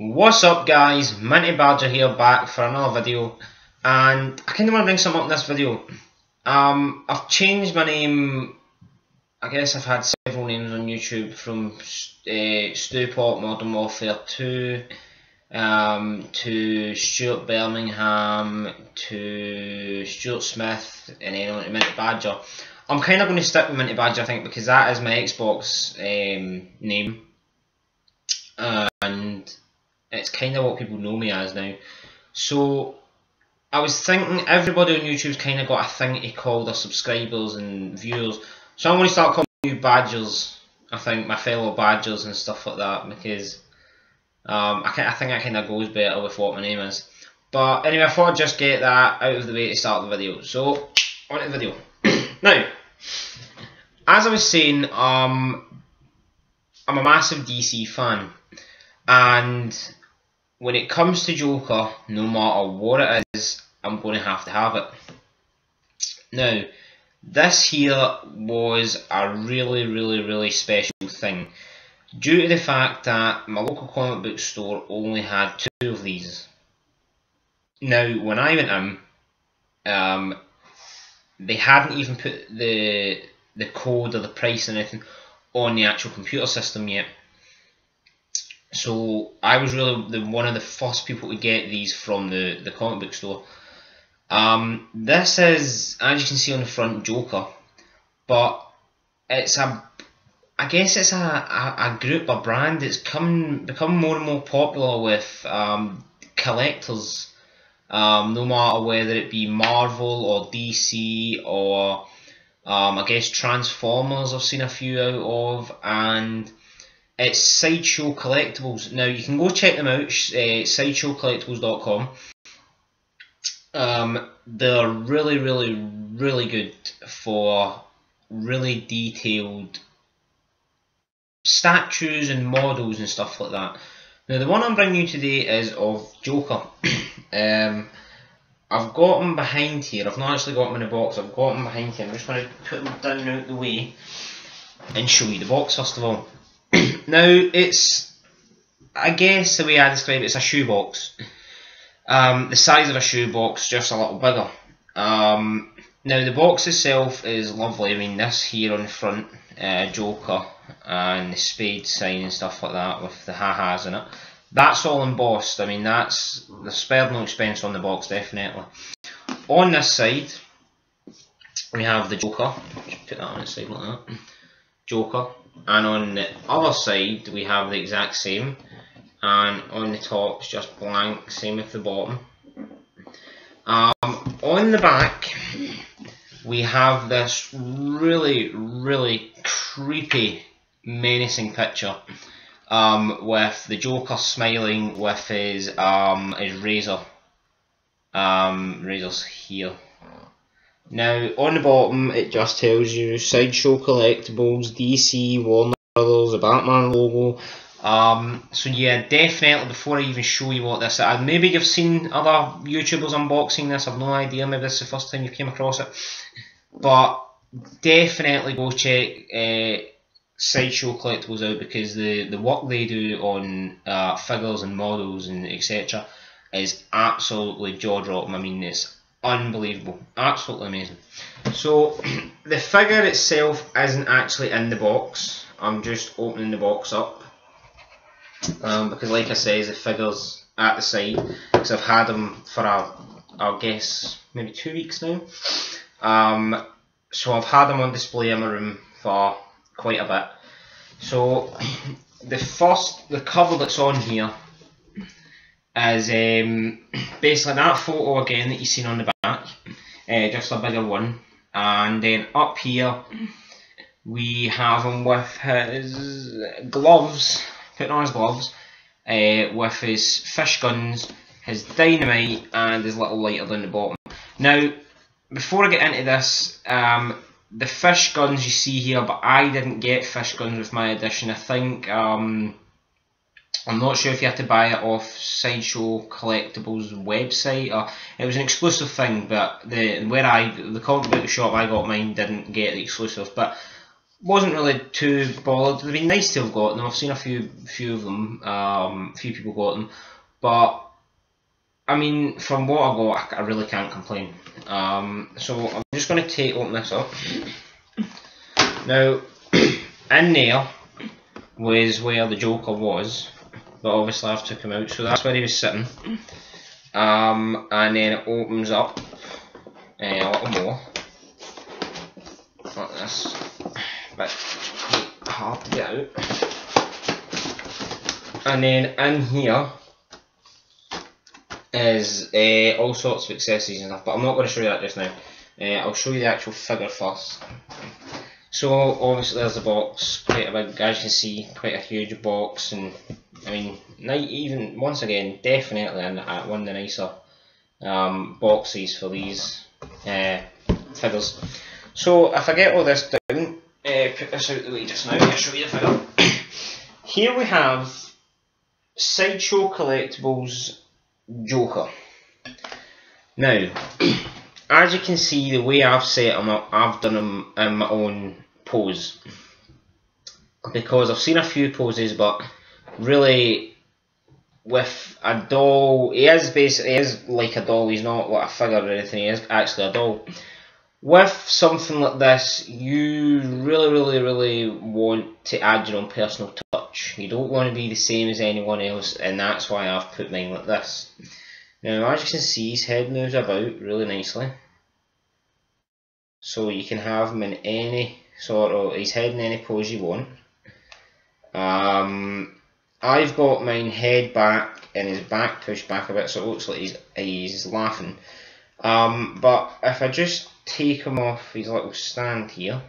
What's up guys, Minty Badger here back for another video, and I kind of want to bring something up in this video. I've changed my name. I guess I've had several names on YouTube, from Stewpot Modern Warfare 2 to Stuart Birmingham to Stuart Smith, and then on to Minty Badger. I'm kind of going to stick with Minty Badger, I think, because that is my Xbox name, and it's kind of what people know me as now. So I was thinking everybody on YouTube's kind of got a thing to call their subscribers and viewers. So I'm going to start calling you Badgers. I think my fellow Badgers and stuff like that, because I think that kind of goes better with what my name is. But anyway, I thought I'd just get that out of the way to start the video. So on to the video. Now, as I was saying, I'm a massive DC fan, and when it comes to Joker, no matter what it is, I'm going to have it. Now, this here was a really special thing, due to the fact that my local comic book store only had 2 of these. Now, when I went in, they hadn't even put the code or the price or anything on the actual computer system yet. So I was really one of the first people to get these from the comic book store. This is, as you can see on the front, Joker, but it's I guess it's a group, a brand that's become more and more popular with collectors, no matter whether it be Marvel or DC or I guess Transformers I've seen a few out of, and it's SideShow Collectibles. Now you can go check them out, SideshowCollectibles.com. They're really good for really detailed statues and models and stuff like that. Now the one I'm bringing you today is of Joker. I've got them behind here. I've not actually got them in a box. I've got them behind here. I'm just going to put them down out the way and show you the box first of all. Now, it's, I guess the way I describe it, it's a shoebox. The size of a shoebox, just a little bigger. Now, the box itself is lovely. I mean, this here on the front, Joker, and the spade sign and stuff like that with the ha-has in it. That's all embossed. I mean, there's spared no expense on the box, definitely. On this side, we have the Joker. Just put that on its side like that. Joker. And on the other side we have the exact same, and on the top it's just blank, same with the bottom. On the back we have this really creepy, menacing picture with the Joker smiling with his razor. Razor's here. Now, on the bottom, it just tells you Sideshow Collectibles, DC, Warner Brothers, the Batman logo. So yeah, definitely, before I even show you what this is, maybe you've seen other YouTubers unboxing this, I've no idea, maybe this is the first time you came across it. But definitely go check Sideshow Collectibles out, because the work they do on figures and models and etc. is absolutely jaw-dropping. I mean, it's unbelievable, absolutely amazing. So the figure itself isn't actually in the box. I'm just opening the box up because, like I say, the figure's at the side, because I've had them for I guess maybe 2 weeks now. So I've had them on display in my room for quite a bit. So the cover that's on here is basically that photo again that you've seen on the back, just a bigger one, and then up here we have him with his gloves, putting on his gloves, with his fish guns, his dynamite, and his little lighter down the bottom. Now, before I get into this, the fish guns you see here, but I didn't get fish guns with my edition. I think I'm not sure if you had to buy it off Sideshow Collectibles website, or it was an exclusive thing, but the comic book shop I got mine didn't get the exclusive. But wasn't really too bothered. It'd be nice to have got them. I've seen a few of them. Few people got them, but I mean, from what I got, I really can't complain. So I'm just going to open this up. Now, in there was where the Joker was, but obviously I've took him out, so that's where he was sitting. And then it opens up a little more, like this, but hard to get out. And then in here is all sorts of accessories and stuff, but I'm not going to show you that just now. I'll show you the actual figure first. So obviously there's the box, quite a big, as you can see, quite a huge box, and I mean, even once again, definitely one of the nicer boxes for these figures. So if I get all this down, put this out the way just now, I'll show you the figure. Here we have SideShow Collectibles Joker. Now, as you can see, the way I've set them up, I've done them in my own pose, because I've seen a few poses, but really with a doll, he is like a doll. He's not like a figure or anything. He is actually a doll. With something like this, you really want to add your own personal touch. You don't want to be the same as anyone else, and that's why I've put mine like this. Now, as you can see, his head moves about really nicely, so you can have him in any sort of, his head in any pose you want. I've got mine head back and his back pushed back a bit, so it looks like he's laughing. But if I just take him off his little stand here,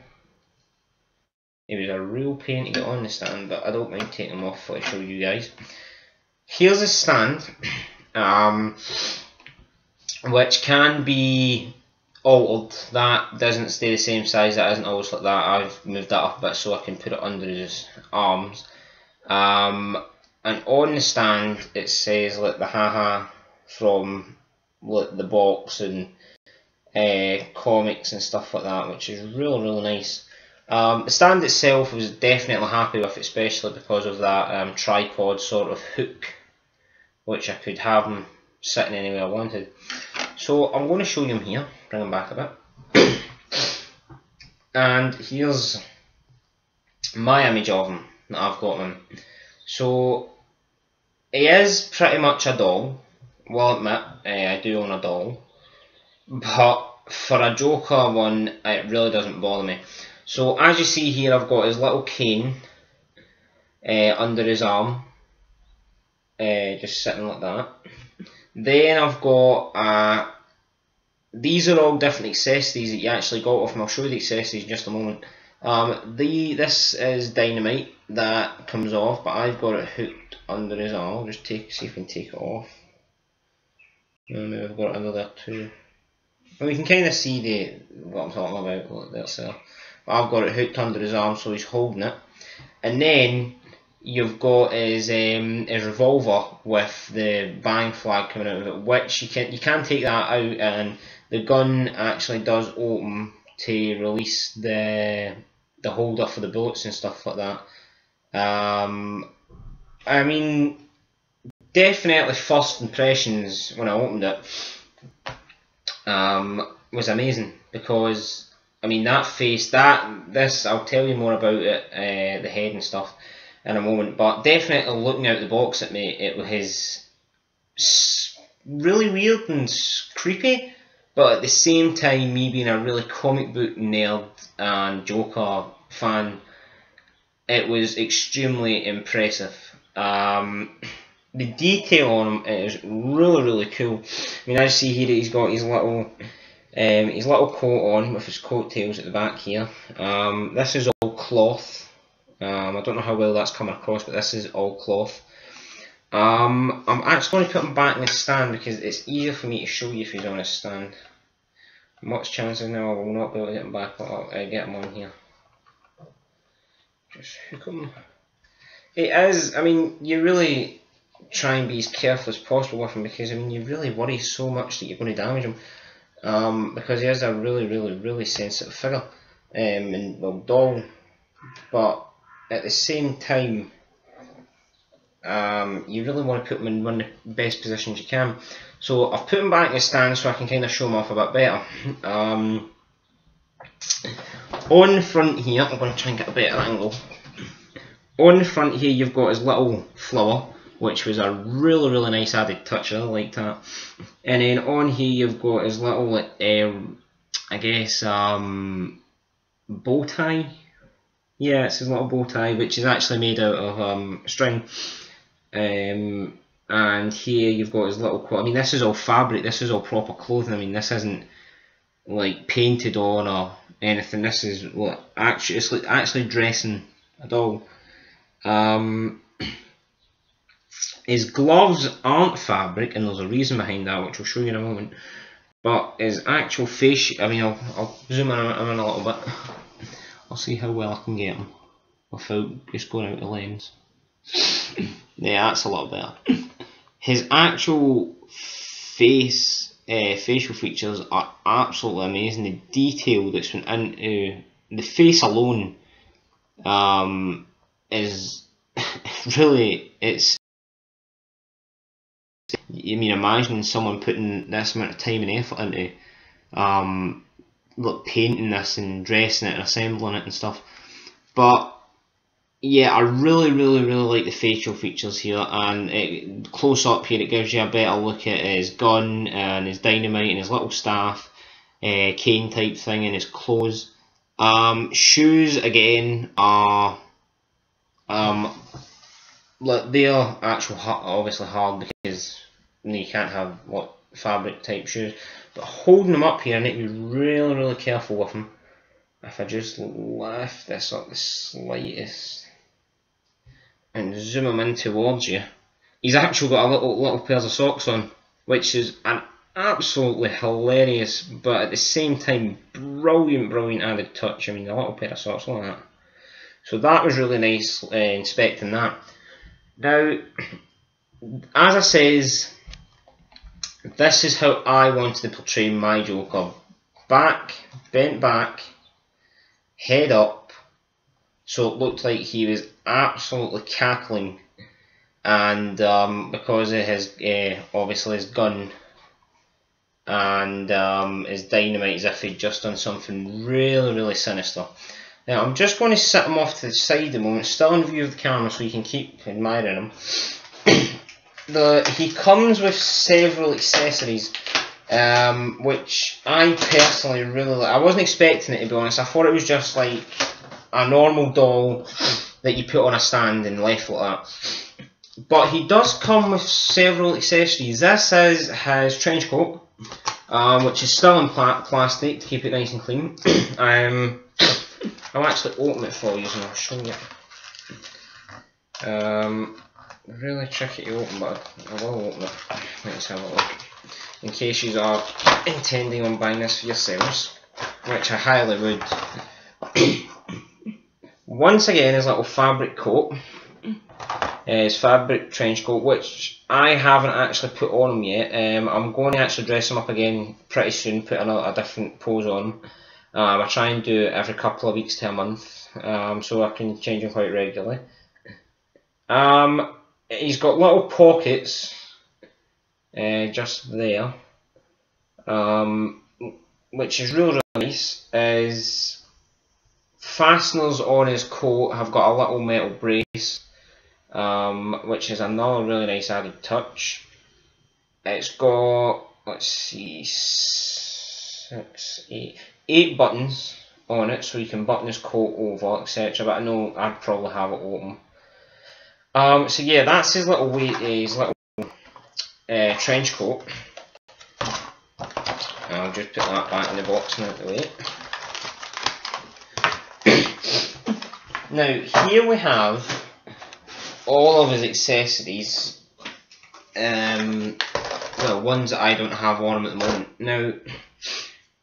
it was a real pain to get on the stand, but I don't mind taking him off to show you guys. Here's his stand, which can be altered. That doesn't stay the same size, that isn't always like that. I've moved that up a bit so I can put it under his arms. And on the stand it says like the haha from like the box and comics and stuff like that, which is really nice. The stand itself I was definitely happy with, especially because of that tripod sort of hook, which I could have him sitting anywhere I wanted. So I'm going to show you him here, bring him back a bit. And here's my image of him that I've got him. So he is pretty much a doll. Well, admit, I do own a doll, but for a Joker one, it really doesn't bother me. So as you see here, I've got his little cane under his arm, just sitting like that. Then I've got these are all different accessories that you actually got off him. I'll show you the accessories in just a moment. This is dynamite that comes off, but I've got it hooked under his arm. I'll just see if we can take it off. Maybe I've got it under there too. And we can kind of see what I'm talking about. Look, there's there. But I've got it hooked under his arm, so he's holding it. And then you've got his revolver with the bang flag coming out of it, which you can take that out, and the gun actually does open to release the holder for the bullets and stuff like that. I mean, definitely first impressions when I opened it was amazing, because I mean that face, this I'll tell you more about it, the head and stuff in a moment, but definitely looking out the box at me, it was really weird and creepy, but at the same time, me being a really comic book nerd and Joker fan, it was extremely impressive. The detail on him is really cool. I mean, as you see here, he's got his little coat on with his coattails at the back here. This is all cloth. I don't know how well that's coming across, but this is all cloth. I'm actually going to put him back in his stand because it's easier for me to show you if he's on his stand. Much chances now I will not be able to get him back, but I'll get him on here. Just hook him. It is, I mean, you really try and be as careful as possible with him, because I mean, you really worry so much that you're going to damage him, because he is a really sensitive figure, and well, doll but at the same time, you really want to put them in one of the best positions you can. So I've put them back in the stand so I can kind of show them off a bit better. On the front here, I'm going to try and get a better angle. On the front here, you've got his little flower, which was a really nice added touch. I really liked that. And then on here, you've got his little, I guess, bow tie. Yeah, it's his little bow tie, which is actually made out of string. And here you've got his little quote. I mean, this is all fabric. This is all proper clothing. I mean, this isn't like painted on or anything. This is what actually, it's like actually dressing a doll. His gloves aren't fabric, and there's a reason behind that, which I'll show you in a moment. But his actual face, I mean, I'll zoom in a little bit. I'll see how well I can get him without just going out the lens. Yeah, that's a lot better. His actual face, facial features are absolutely amazing. The detail that's been into the face alone is really, it's, I mean, imagining someone putting this amount of time and effort into like painting this and dressing it and assembling it and stuff. But yeah, I really like the facial features here, and close up here it gives you a better look at his gun and his dynamite and his little staff, cane type thing, and his clothes. Shoes again are like they're obviously hard because you can't have what fabric type shoes, but holding them up here I need to be really careful with them. If I just lift this up the slightest and zoom him in towards you, he's actually got a little pairs of socks on, which is an absolutely hilarious but at the same time brilliant added touch. I mean, a little pair of socks like that. So that was really nice inspecting that. Now, as I says, this is how I wanted to portray my Joker. Bent back, head up, so it looked like he was absolutely cackling, and because of his obviously his gun and his dynamite, as if he'd just done something really sinister. Now I'm just going to set him off to the side a moment, still in view of the camera so you can keep admiring him. He comes with several accessories, which I personally really like. I wasn't expecting it, to be honest. I thought it was just like a normal doll that you put on a stand and left like that. But he does come with several accessories. This is his trench coat, which is still in plastic to keep it nice and clean. I'll actually open it for you and I'll show you. Really tricky to open, but I will open it. Let's have a look. In case you are intending on buying this for yourselves, which I highly would. Once again, his little fabric coat, his fabric trench coat, which I haven't actually put on him yet. I'm going to actually dress him up again pretty soon, put a different pose on him. I try and do it every couple of weeks to a month, so I can change him quite regularly. He's got little pockets just there, which is really nice. His fasteners on his coat have got a little metal brace, which is another really nice added touch. It's got, let's see, 8 buttons on it, so you can button his coat over, etc. But I know I'd probably have it open. So yeah, that's his little trench coat. I'll just put that back in the box and out the way. Now here we have all of his accessories, well, ones that I don't have on him at the moment. Now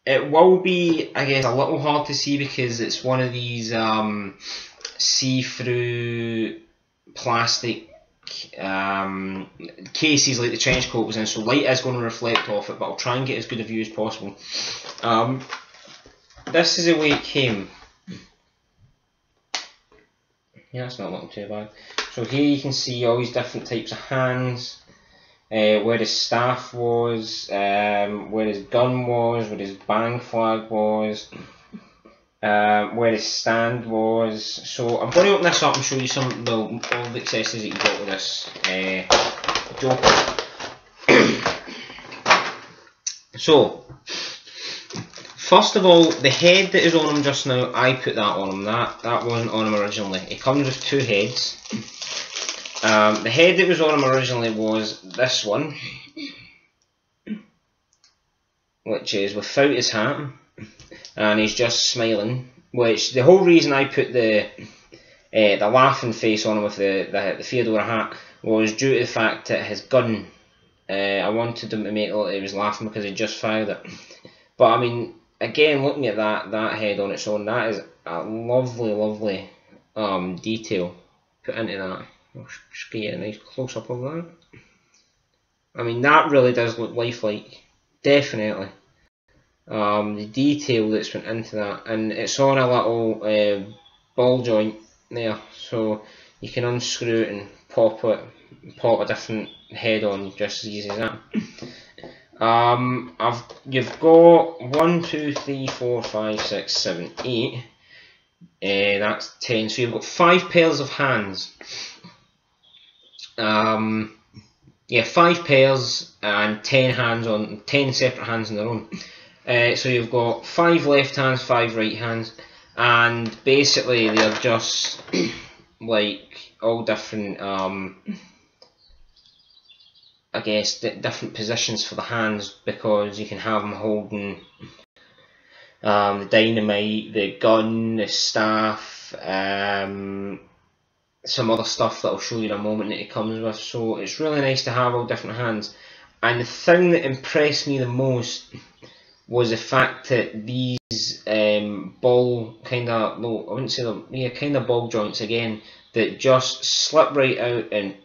it will be, I guess, a little hard to see because it's one of these see-through plastic cases like the trench coat was in, so light is going to reflect off it, but I'll try and get as good a view as possible. This is the way it came. Yeah, that's not looking too bad. So here you can see all these different types of hands, where his staff was, where his gun was, where his bang flag was, where his stand was. So I'm going to open this up and show you some of all the accessories that you got with this Joker. So, first of all, the head that is on him just now, I put that on him. That wasn't on him originally. It comes with two heads. The head that was on him originally was this one, which is without his hat, and he's just smiling. Which the whole reason I put the laughing face on him with the Theodore hat was due to the fact that his gun. I wanted him to make it look like he was laughing because he just fired it. But I mean, again, looking at that head on its own, that is a lovely detail put into that. I'll just get a nice close up of that. I mean, that really does look lifelike, definitely. The detail that's went into that, and it's on a little ball joint there, so you can unscrew it and pop a different head on just as easy as that. You've got 1, 2, 3, 4, 5, 6, 7, 8. That's 10. So you've got 5 pairs of hands. Yeah, 5 pairs and 10 hands on 10 separate hands on their own. So you've got 5 left hands, 5 right hands, and basically they're just like all different. I guess different positions for the hands, because you can have them holding the dynamite, the gun, the staff, some other stuff that I'll show you in a moment that it comes with. So it's really nice to have all different hands. And the thing that impressed me the most was the fact that these ball kind of, well, I wouldn't say them, yeah, kind of ball joints again, that just slip right out and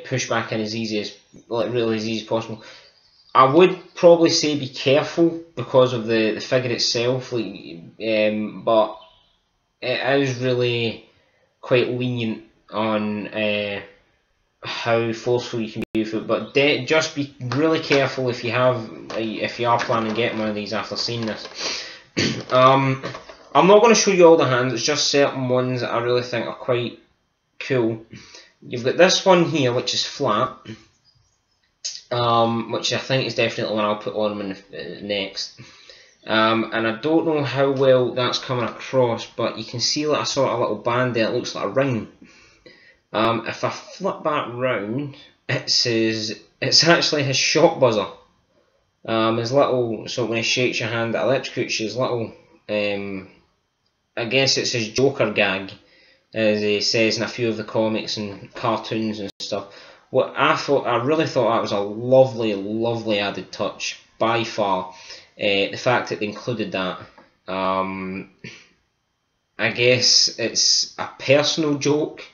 push back in as easy as, like, really as easy as possible. I would probably say be careful because of the figure itself, like, but it is really quite lenient on how forceful you can be with it. But just be really careful if you are planning on getting one of these after seeing this. I'm not going to show you all the hands. It's just certain ones that I really think are quite cool. You've got this one here, which is flat, which I think is definitely one I'll put on them next. And I don't know how well that's coming across, but you can see like a sort of little band there. It looks like a ring. If I flip that round, it's actually his shot buzzer. His little, so when he shakes your hand, it electrocutes you. His little, I guess it's his Joker gag, as he says in a few of the comics and cartoons and stuff. What I really thought that was a lovely added touch by far. The fact that they included that. I guess it's a personal joke,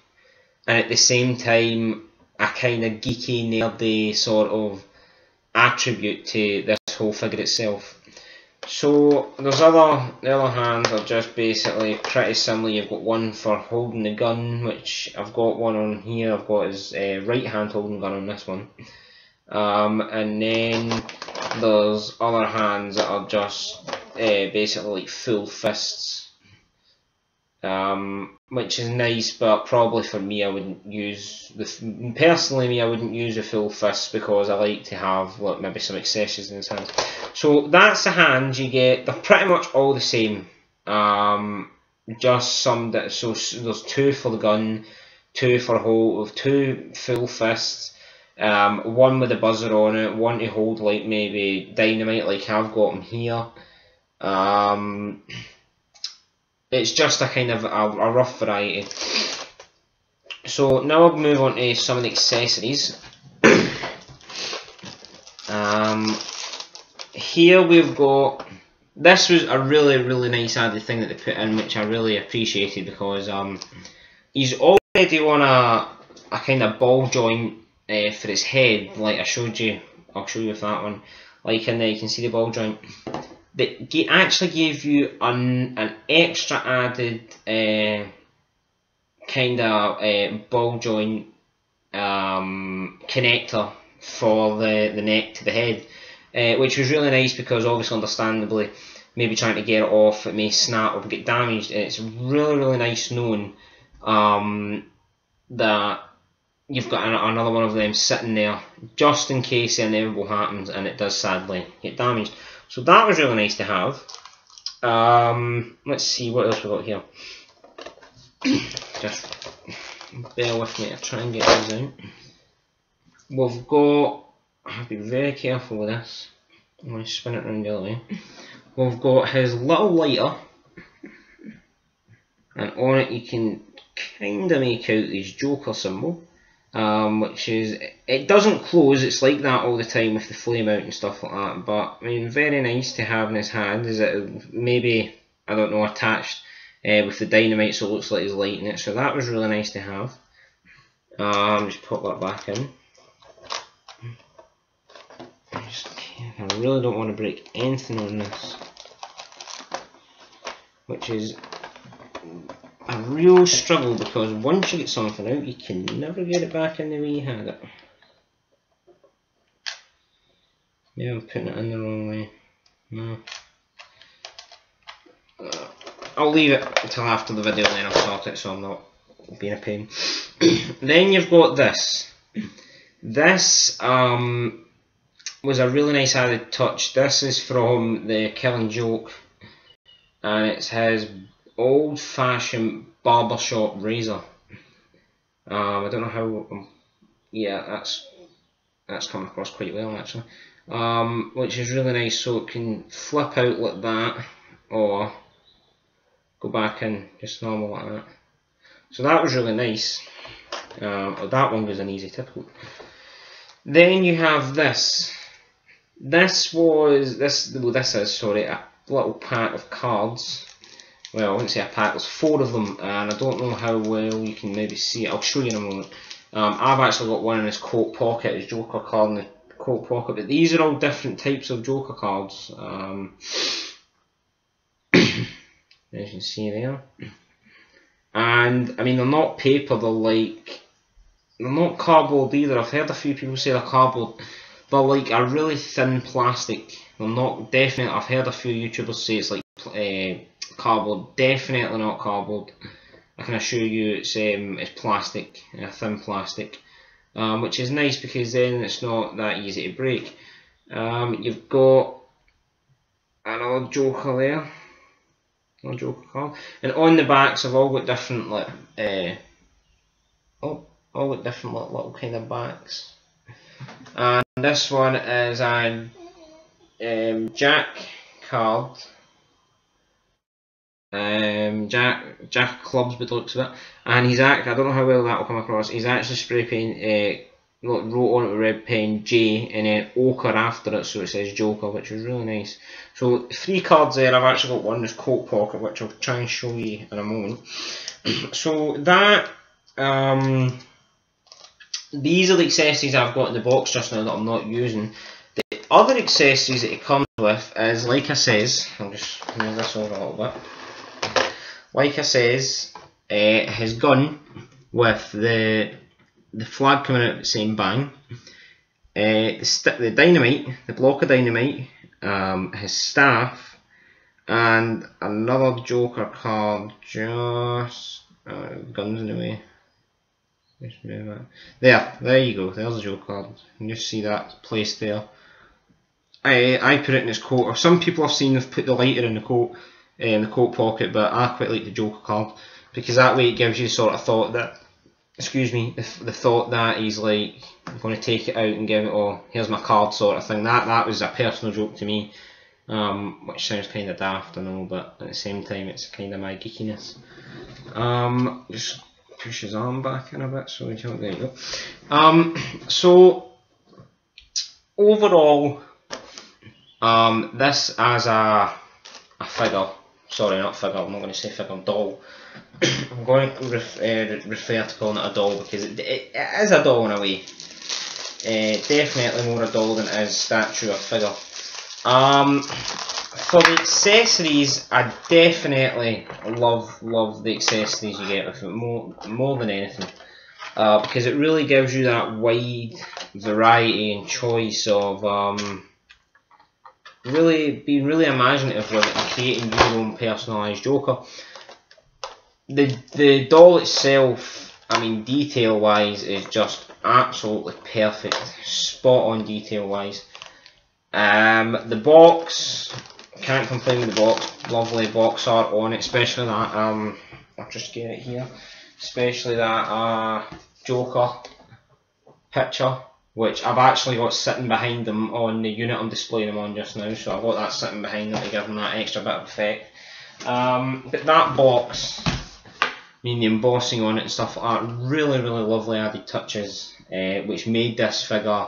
and at the same time a kind of geeky, nerdy sort of attribute to this whole figure itself. So the other hands are just basically pretty similar. You've got one for holding the gun, which I've got one on here. I've got his right hand holding gun on this one, and then there's other hands that are just basically like full fists, which is nice, but probably for me I wouldn't use personally I wouldn't use a full fist, because I like to have like maybe some accessories in his hands. So that's the hands you get. They're pretty much all the same. Just some that, so there's 2 for the gun, 2 for hold, 2 full fists, one with a buzzer on it, one to hold like maybe dynamite like I've got them here. It's just a kind of a rough variety. So now I'll move on to some of the accessories. Here we've got, this was a really nice added thing that they put in, which I really appreciated, because he's already on a kind of ball joint for his head, like I showed you. I'll show you with that one. Like in there, you can see the ball joint. They actually gave you an extra added kind of ball joint connector for the neck to the head, which was really nice because obviously, understandably, maybe trying to get it off, it may snap or get damaged, and it's really nice knowing that you've got another one of them sitting there just in case the inevitable happens and it does sadly get damaged. So that was really nice to have. Let's see what else we got here. Just bear with me to try and get these out. We've got, I have to be very careful with this, I'm going to spin it around the other way. We've got his little lighter, and on it you can kind of make out this Joker symbol, which is, it doesn't close, it's like that all the time with the flame out and stuff like that, but I mean, very nice to have in his hand. Is it maybe, I don't know, attached with the dynamite so it looks like he's lighting it, so that was really nice to have. Just put that back in. I really don't want to break anything on this, which is a real struggle because once you get something out you can never get it back in the way you had it. Yeah, I'm putting it in the wrong way. No. I'll leave it until after the video and then I'll sort it so I'm not being a pain. Then you've got this. This was a really nice added touch. This is from the Killing Joke, and it's his old-fashioned barbershop razor. I don't know how. Yeah, that's coming across quite well actually. Which is really nice, so it can flip out like that, or go back in just normal like that. So that was really nice. That one was an easy typical. Then you have this. This is a little pack of cards. Well, I wouldn't say a pack, there's 4 of them, and I don't know how well you can maybe see it. I'll show you in a moment. I've actually got one in his coat pocket, his Joker card in the coat pocket, but these are all different types of Joker cards. As you can see there. And, I mean, they're not paper, they're not cardboard either. I've heard a few people say they're cardboard. They're like a really thin plastic. They're not, definitely, I've heard a few YouTubers say it's like cardboard. Definitely not cardboard. I can assure you it's plastic, thin plastic, which is nice because then it's not that easy to break. You've got another Joker there, another Joker card, and on the backs have all got different all got different little kind of backs. And this one is a Jack card. Jack of clubs by the looks of it, and he's I don't know how well that will come across. He's actually spray paint, wrote on it with red pen J and then ochre after it, so it says Joker, which is really nice. So 3 cards there. I've actually got one in this coat pocket, which I'll try and show you in a moment. So that these are the accessories I've got in the box just now that I'm not using. The other accessories that it comes with is, like I says, I'll just move this over a little bit. Like I says, his gun with the flag coming out saying bang, the dynamite, the block of dynamite, his staff, and another Joker card. Just guns in the way. There you go. There's the Joker card. You can just see that placed there. I put it in his coat. Or some people I've seen have put the lighter in the coat pocket, but I quite like the Joker card because that way it gives you sort of thought that, excuse me, the thought that he's like going to take it out and give it, oh, here's my card sort of thing. That was a personal joke to me, which sounds kind of daft, I know, but at the same time it's kind of my geekiness. Just push his arm back in a bit so we don't. There you go. So overall, this as a figure, sorry, not figure, I'm not going to say figure, doll. I'm going to refer to calling it a doll because it is a doll in a way. Definitely more a doll than it is statue or figure. For the accessories, I definitely love the accessories you get with it more than anything, because it really gives you that wide variety and choice of being really imaginative with it and creating your own personalised Joker. The doll itself, I mean, detail wise, is just absolutely perfect, spot on detail wise. The box, can't complain with the box, lovely box art on it, especially that, I'll just get it here, especially that Joker picture, which I've actually got sitting behind them on the unit I'm displaying them on just now, so I've got that sitting behind them to give them that extra bit of effect. But that box, I mean the embossing on it and stuff like that, really lovely added touches, which made this figure,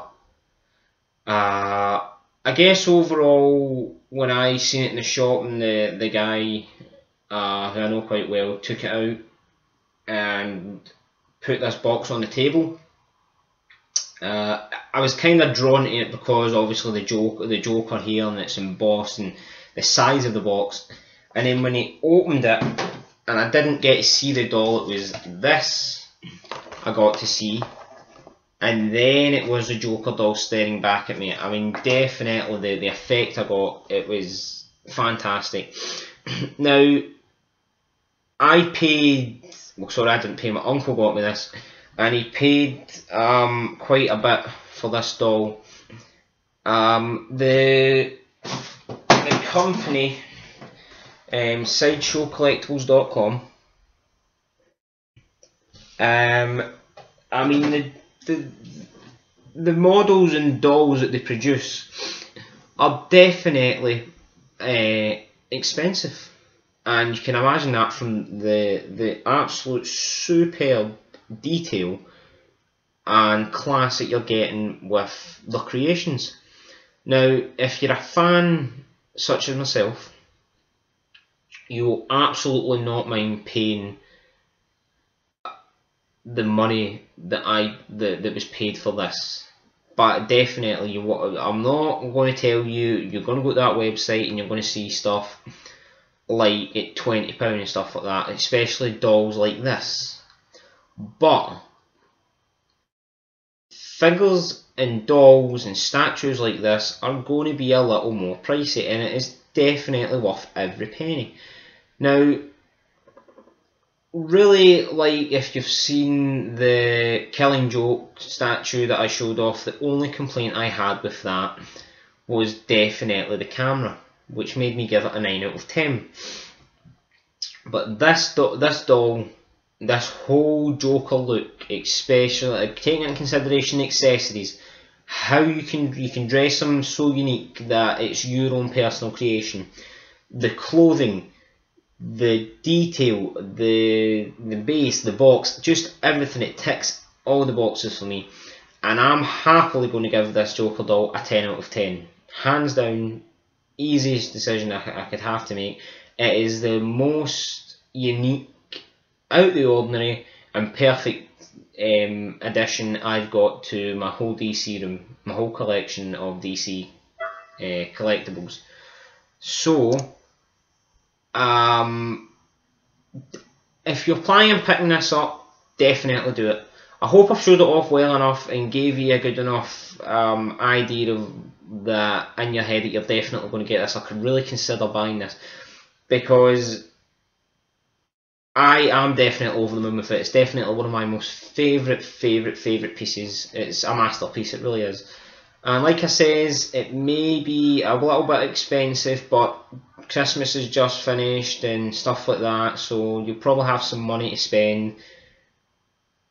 I guess overall, when I seen it in the shop and the guy who I know quite well took it out and put this box on the table, I was kind of drawn to it because obviously the Joker here, and it's embossed and the size of the box. And then when he opened it, and I didn't get to see the doll, it was this I got to see. And then it was the Joker doll staring back at me. I mean, definitely the effect I got, it was fantastic. Now, I paid, well sorry, I didn't pay, my uncle got me this, and he paid quite a bit for this doll. The company, SideShowCollectibles.com, I mean, the models and dolls that they produce are definitely expensive, and you can imagine that from the absolute superb detail and class that you're getting with the creations. Now, if you're a fan such as myself, you will absolutely not mind paying the money that was paid for this. But definitely, I'm not going to tell you you're going to go to that website and you're going to see stuff like at £20 and stuff like that, especially dolls like this. But figures and dolls and statues like this are going to be a little more pricey, and it is definitely worth every penny. Now, really, like if you've seen the Killing Joke statue that I showed off, the only complaint I had with that was definitely the camera, which made me give it a 9 out of 10. But this doll, this whole Joker look, especially taking into consideration the accessories, how you can dress them so unique that it's your own personal creation, the clothing, the detail, the base, the box, just everything, it ticks all the boxes for me, and I'm happily going to give this Joker doll a 10 out of 10. Hands down, easiest decision I could have to make. It is the most unique, out of the ordinary, and perfect addition I've got to my whole DC room, my whole collection of DC collectibles. So, if you're planning on picking this up, definitely do it. I hope I've showed it off well enough and gave you a good enough idea of that in your head that you're definitely going to get this. I could really consider buying this, because I am definitely over the moon with it. It's definitely one of my most favourite pieces. It's a masterpiece, it really is. And like I says, it may be a little bit expensive, but Christmas is just finished and stuff like that, so you'll probably have some money to spend.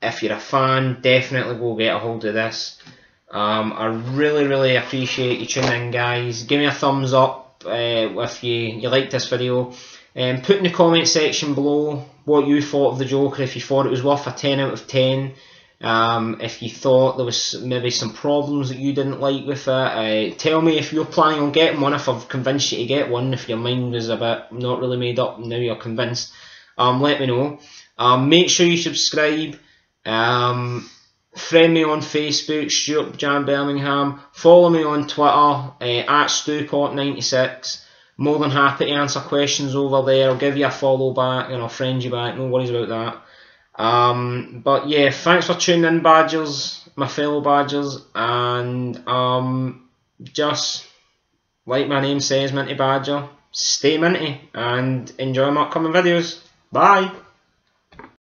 If you're a fan, definitely go get a hold of this. I really appreciate you tuning in, guys. Give me a thumbs up if you liked this video. Put in the comment section below what you thought of the Joker, if you thought it was worth a 10 out of 10. If you thought there was maybe some problems that you didn't like with it, tell me if you're planning on getting one, if I've convinced you to get one, if your mind was a bit not really made up and now you're convinced. Let me know. Make sure you subscribe. Friend me on Facebook, Stuart Jan Birmingham. Follow me on Twitter at StuPort96. more than happy to answer questions over there. I'll give you a follow back and I'll friend you back, no worries about that. But yeah, thanks for tuning in, Badgers, my fellow Badgers, and just like my name says, Minty Badger, stay minty and enjoy my upcoming videos. Bye!